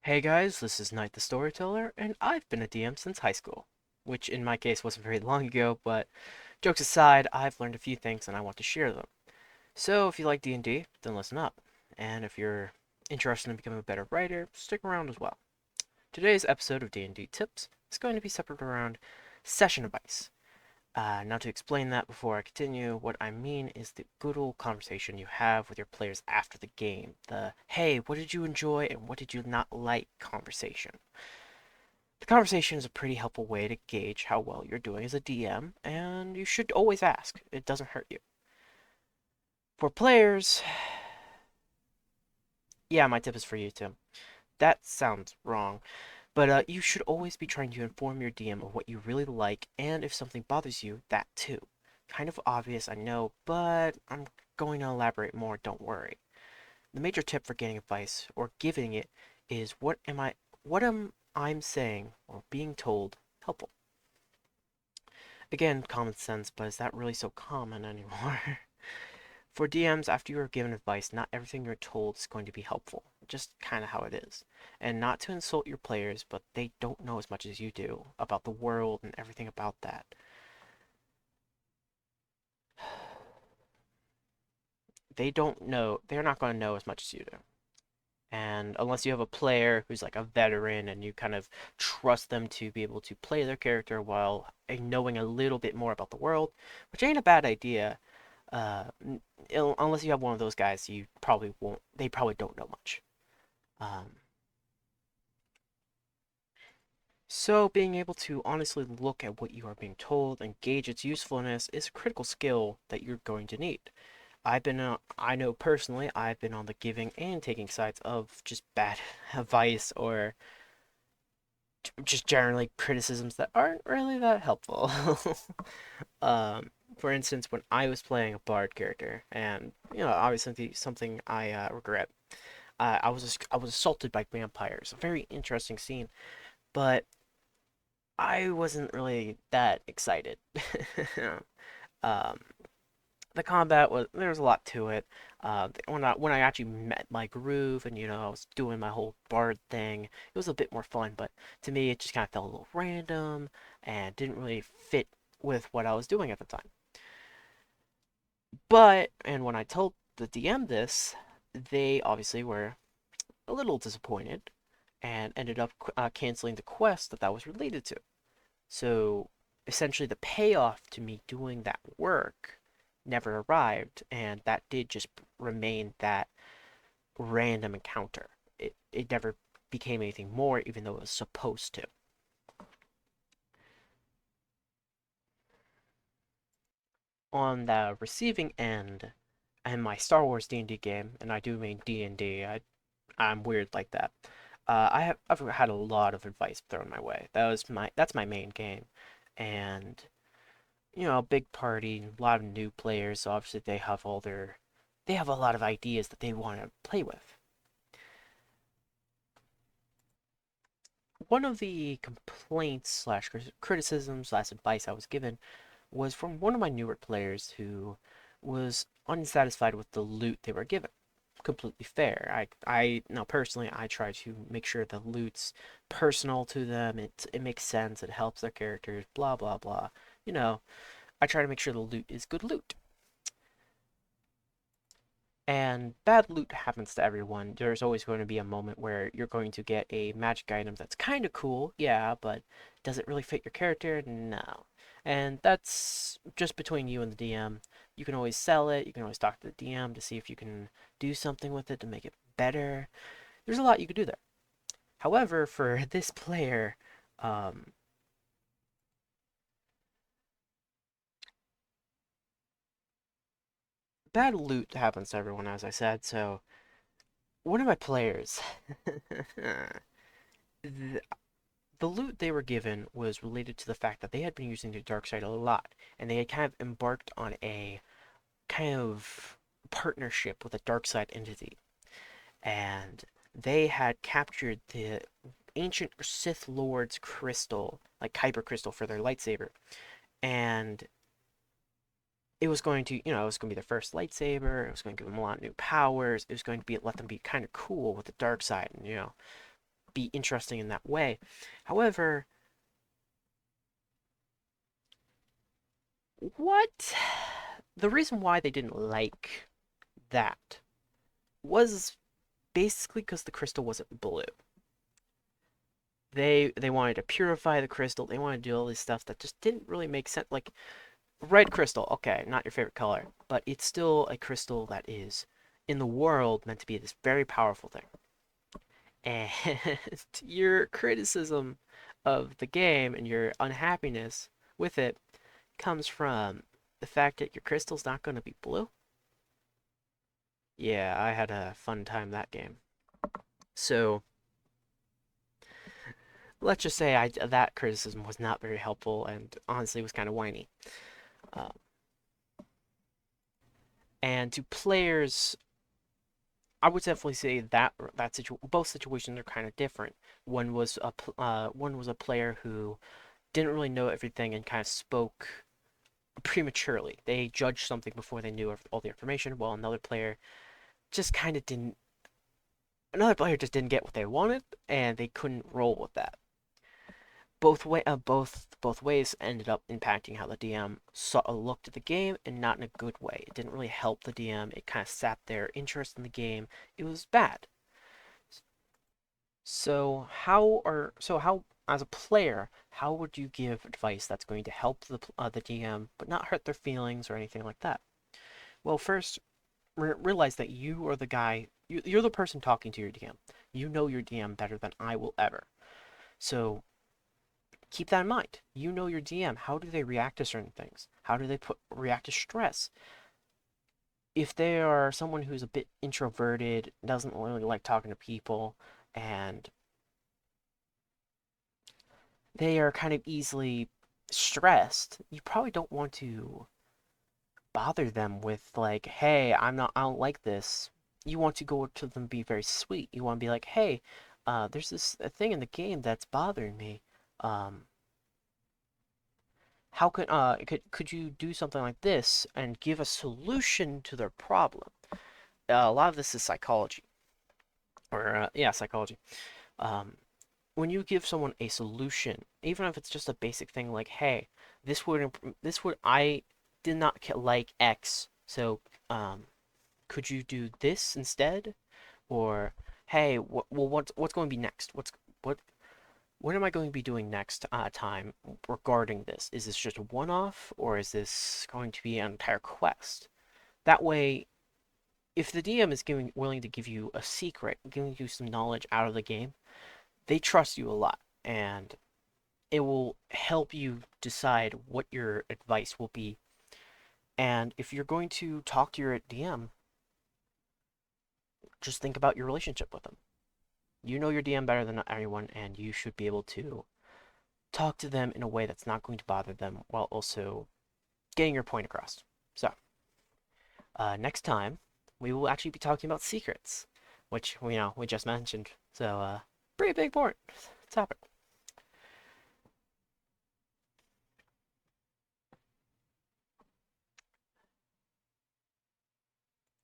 Hey guys, this is Knight the Storyteller, and I've been a DM since high school. Which in my case wasn't very long ago, but jokes aside, I've learned a few things and I want to share them. So if you like D&D, then listen up. And if you're interested in becoming a better writer, stick around as well. Today's episode of D&D Tips is going to be centered around session advice. Now, to explain that before I continue, what I mean is the good old conversation you have with your players after the game. The, hey, what did you enjoy and what did you not like conversation. The conversation is a pretty helpful way to gauge how well you're doing as a DM, and you should always ask. It doesn't hurt you. For players, yeah, my tip is for you too. That sounds wrong, but you should always be trying to inform your DM of what you really like, and if something bothers you, that too. Kind of obvious, I know, but I'm going to elaborate more, don't worry. The major tip for getting advice, or giving it, is what am I saying, or being told, helpful? Again, common sense, but is that really so common anymore? For DMs, after you are given advice, not everything you're told is going to be helpful. Just kind of how it is. And not to insult your players, but they don't know as much as you do about the world and everything about that. They don't know, they're not going to know as much as you do. And unless you have a player who's like a veteran and you kind of trust them to be able to play their character while knowing a little bit more about the world, which ain't a bad idea, uh, unless you have one of those guys, you probably won't. They probably don't know much. Um, so being able to honestly look at what you are being told and gauge its usefulness is a critical skill that you're going to need. I know personally, I've been on the giving and taking sides of just bad advice or just generally criticisms that aren't really that helpful. um, for instance, when I was playing a bard character, and obviously something I regret, I was assaulted by vampires. A very interesting scene, but I wasn't really that excited. um, the combat was there was a lot to it. When I actually met my groove and I was doing my whole bard thing, it was a bit more fun. But to me, it just kind of felt a little random and didn't really fit with what I was doing at the time. And when I told the DM this, they obviously were a little disappointed and ended up canceling the quest that was related to. So essentially, the payoff to me doing that work never arrived, and that did just remain that random encounter. It never became anything more, even though it was supposed to. On the receiving end, and my Star Wars D&D game, and I do mean D&D. I'm weird like that. I've had a lot of advice thrown my way. That's my main game, and a big party, a lot of new players, so obviously they have a lot of ideas that they want to play with. One of the complaints slash criticisms slash advice I was given was from one of my newer players who was unsatisfied with the loot they were given. Completely fair. I now personally I try to make sure the loot's personal to them. It makes sense. It helps their characters. Blah blah blah. You know, I try to make sure the loot is good loot. And bad loot happens to everyone. There's always going to be a moment where you're going to get a magic item that's kind of cool, yeah, but does it really fit your character? No. And that's just between you and the DM. You can always sell it, you can always talk to the DM to see if you can do something with it to make it better. There's a lot you could do there. However, for this player, um, bad loot happens to everyone, as I said, so one of my players, th- the loot they were given was related to the fact that they had been using the dark side a lot, and they had kind of embarked on a kind of partnership with a dark side entity, and they had captured the ancient Sith Lord's crystal, like Kyber crystal, for their lightsaber, and it was going to, it was going to be their first lightsaber. It was going to give them a lot of new powers. It was going to be let them be kind of cool with the dark side, and be interesting in that way. However, what the reason why they didn't like that was basically because the crystal wasn't blue. They wanted to purify the crystal. They wanted to do all this stuff that just didn't really make sense. Like red crystal, okay, not your favorite color, but it's still a crystal that is in the world meant to be this very powerful thing. And your criticism of the game and your unhappiness with it comes from the fact that your crystal's not going to be blue. Yeah, I had a fun time that game. So let's just say that criticism was not very helpful and honestly was kind of whiny. Uh, and to players, I would definitely say that both situations are kind of different. One was a player who didn't really know everything and kind of spoke prematurely. They judged something before they knew all the information, while just kind of didn't. Another player just didn't get what they wanted, and they couldn't roll with that. Both ways ended up impacting how the DM looked at the game, and not in a good way. It didn't really help the DM. It kind of sapped their interest in the game. It was bad. So how as a player, how would you give advice that's going to help the DM but not hurt their feelings or anything like that? Well, first, realize that you are the guy. You're the person talking to your DM. You know your DM better than I will ever. So keep that in mind. You know your DM. How do they react to certain things? How do they react to stress? If they are someone who's a bit introverted, doesn't really like talking to people, and they are kind of easily stressed, you probably don't want to bother them with like, "Hey, I don't like this." You want to go up to them, be very sweet. You want to be like, "Hey, there's this a thing in the game that's bothering me. Um, how could you do something like this and give a solution to their problem?" A lot of this is psychology, or yeah, psychology. Um, when you give someone a solution, even if it's just a basic thing like, "Hey, this would I did not like X, so could you do this instead?" Or, "Hey, what's going to be next? What what am I going to be doing next time regarding this? Is this just a one-off, or is this going to be an entire quest?" That way, if the DM is willing to give you a secret, giving you some knowledge out of the game, they trust you a lot, and it will help you decide what your advice will be. And if you're going to talk to your DM, just think about your relationship with them. You know your DM better than anyone, and you should be able to talk to them in a way that's not going to bother them while also getting your point across. So, next time, we will actually be talking about secrets, which we just mentioned. So, pretty big important topic.